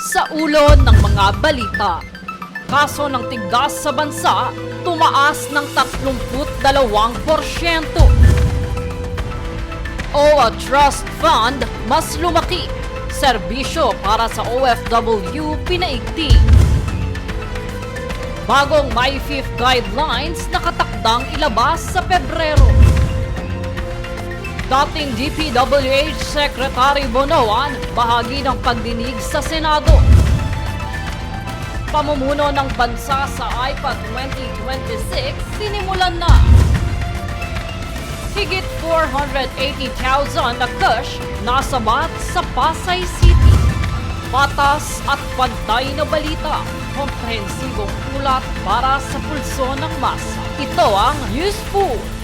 Sa ulo ng mga balita, kaso ng tigdas sa bansa tumaas ng 32%. OWA Trust Fund mas lumaki, serbisyo para sa OFW pinaigting. Bagong MyFIF guidelines nakatakdang ilabas sa Pebrero. Dating DPWH Secretary Bonoan, bahagi ng pagdinig sa Senado. Pamumuno ng bansa sa IPA 2026 sinimulan na. Higit 480,000 na cash nasabat sa Pasay City. Patas at pantay na balita, komprehensibong ulat para sa pulso ng masa. Ito ang Newsful.